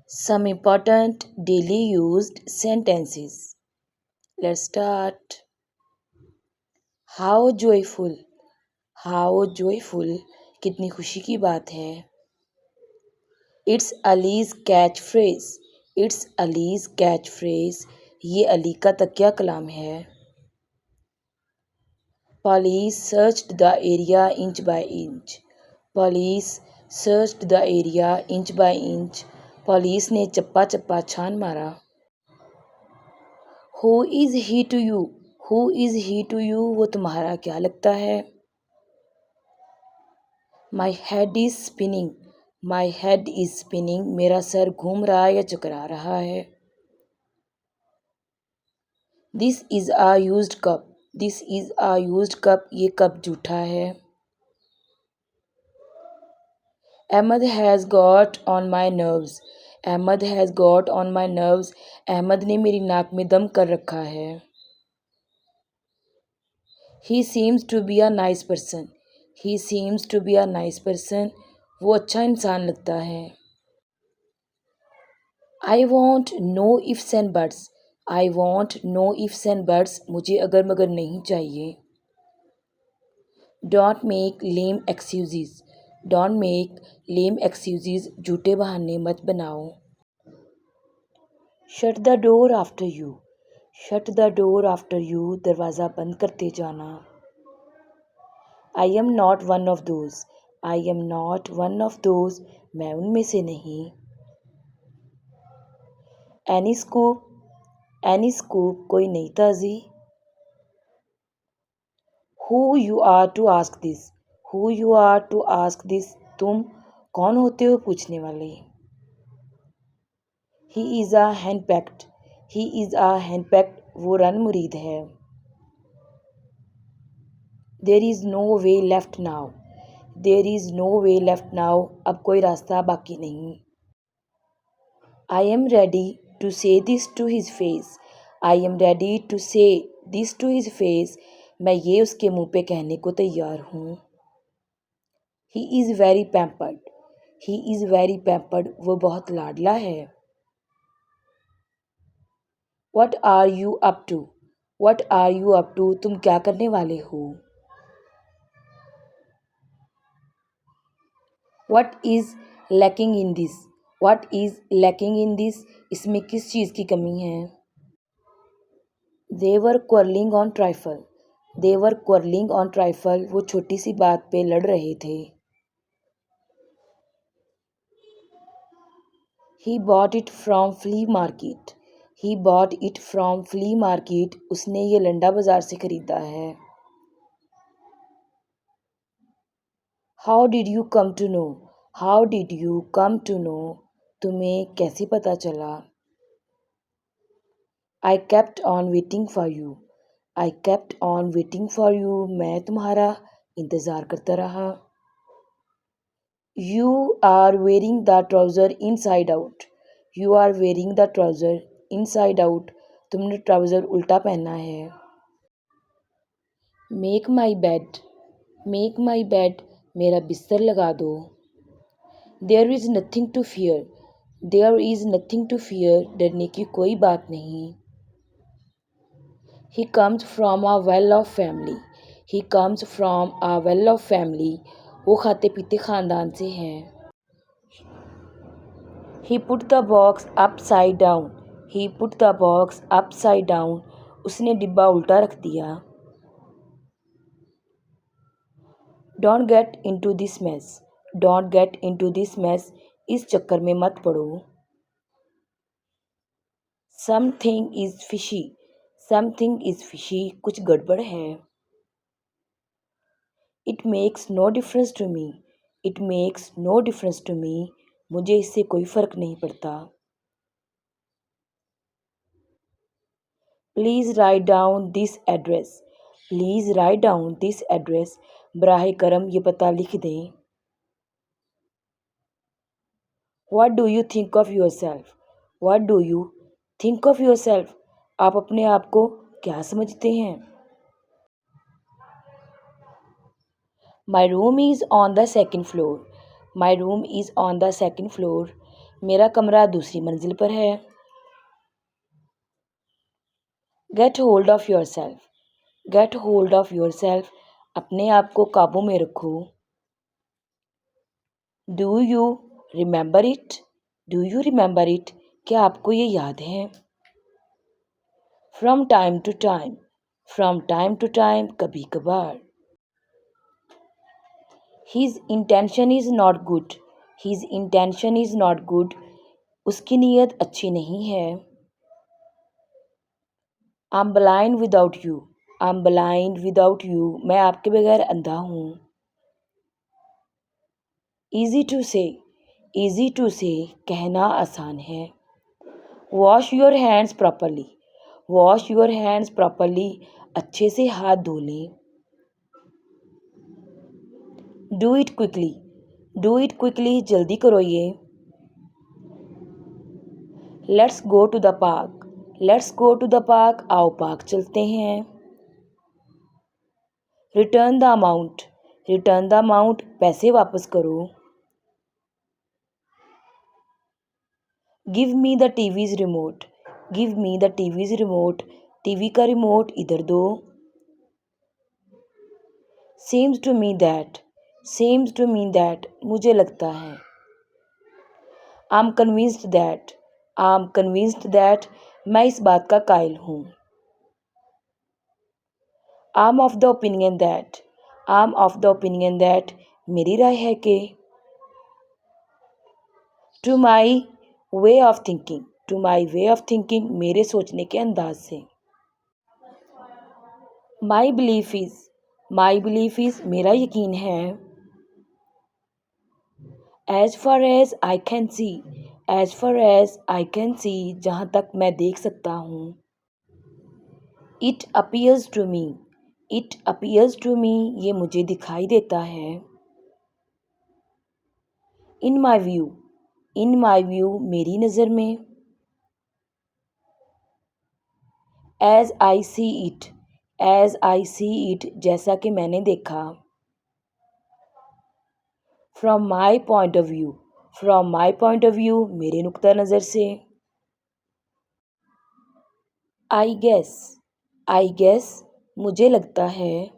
Some important daily used sentences. Let's start. How joyful. How joyful. कितनी खुशी की बात है. It's Ali's catchphrase. It's Ali's catchphrase. ये अली का तकिया कलाम है. Police searched the area inch by inch. Police searched the area inch by inch. Police ने चप्पा चप्पा छान मारा. Who is he to you? Who is he to you? वो तुम्हारा क्या लगता है? My head is spinning. My head is spinning. मेरा सर घूम रहा या चकरा रहा है. This is a used cup. This is a used cup. ये कप जूठा है. Ahmed has got on my nerves. Ahmed has got on my nerves. Ahmad ने मेरी नाक में दम कर रखा है. He seems to be a nice person. He seems to be a nice person. वो अच्छा इंसान लगता है. I want no ifs and buts. I want no ifs and buts. मुझे अगर मगर नहीं चाहिए. Don't make lame excuses. Don't make lame excuses. झूठे बहाने मत बनाओ. Shut the door after you. Shut the door after you. दरवाज़ा बंद करते जाना. I am not one of those. I am not one of those. मैं उनमें से नहीं. Any scoop? Any scoop? कोई नई ताज़ी. Who you are to ask this? Who you are to ask this? तुम कौन होते हो पूछने वाले. He is a henpecked. He is a henpecked. वो रन मुरीद है. There is no way left now. There is no way left now. अब कोई रास्ता बाकी नहीं. I am ready to say this to his face. I am ready to say this to his face. मैं ये उसके मुंह पे कहने को तैयार हूँ. He is very pampered. He is very pampered. वो बहुत लाडला है. What are you up to? What are you up to? तुम क्या करने वाले हो? What is lacking in this? What is lacking in this? इसमें किस चीज़ की कमी है? They were quarreling on trifle. They were quarreling on trifle. वो छोटी सी बात पे लड़ रहे थे. He bought it from flea market. He bought it from flea market. उसने ये लंडा बाजार से खरीदा है. How did you come to know? How did you come to know? तुम्हें कैसे पता चला? I kept on waiting for you. I kept on waiting for you. मैं तुम्हारा इंतज़ार करता रहा. You are wearing the trouser inside out. You are wearing the trouser inside out. तुमने ट्राउज़र उल्टा पहना है. Make my bed. Make my bed. मेरा बिस्तर लगा दो. There is nothing to fear. There is nothing to fear. डरने की कोई बात नहीं. He comes from a well-off family. He comes from a well-off family. वो खाते पीते ख़ानदान से हैं. He put the box upside down. He put the box upside down. उसने डिब्बा उल्टा रख दिया. Don't get into this mess. Don't get into this mess. इस चक्कर में मत पड़ो. Something is fishy. Something is fishy. कुछ गड़बड़ है. It makes no difference to me. It makes no difference to me. मुझे इससे कोई फ़र्क नहीं पड़ता. Please write down this address. Please write down this address. बराह करम ये पता लिख दें. What do you think of yourself? What do you think of yourself? आप अपने आप को क्या समझते हैं? My room is on the second floor. My room is on the second floor. मेरा कमरा दूसरी मंजिल पर है। Get hold of yourself. Get hold of yourself, अपने आप को काबू में रखो। Do you remember it? Do you remember it? क्या आपको ये याद है? From time to time. From time to time, कभी कभार। His intention is not good. His intention is not good, उसकी नीयत अच्छी नहीं है। I am blind without you. I am blind without you, मैं आपके बगैर अंधा हूँ। Easy to say. Easy to say, कहना आसान है। Wash your hands properly. Wash your hands properly, अच्छे से हाथ धो लें। Do it quickly. Do it quickly, जल्दी करो ये। Let's go to the park. Let's go to the park, आओ पार्क चलते हैं। Return the amount. Return the amount, पैसे वापस करो। Give me the TV's remote. Give me the TV's remote, TV का रिमोट इधर दो। Seems to me that. Seems to me that, मुझे लगता है। I am convinced that. I am convinced that, मैं इस बात का कायल हूँ। I am of the opinion that. I am of the opinion that, मेरी राय है कि। To my way of thinking. To my way of thinking, मेरे सोचने के अंदाज से। My belief is. My belief is, मेरा यकीन है। As far as I can see. As far as I can see, जहाँ तक मैं देख सकता हूँ। It appears to me. It appears to me, ये मुझे दिखाई देता है। इन my view. In my view, मेरी नज़र में। As I see it. As I see it, जैसा कि मैंने देखा। From my point of view. From my point of view, मेरे नुक्ता नज़र से। I guess. आई गेस, मुझे लगता है।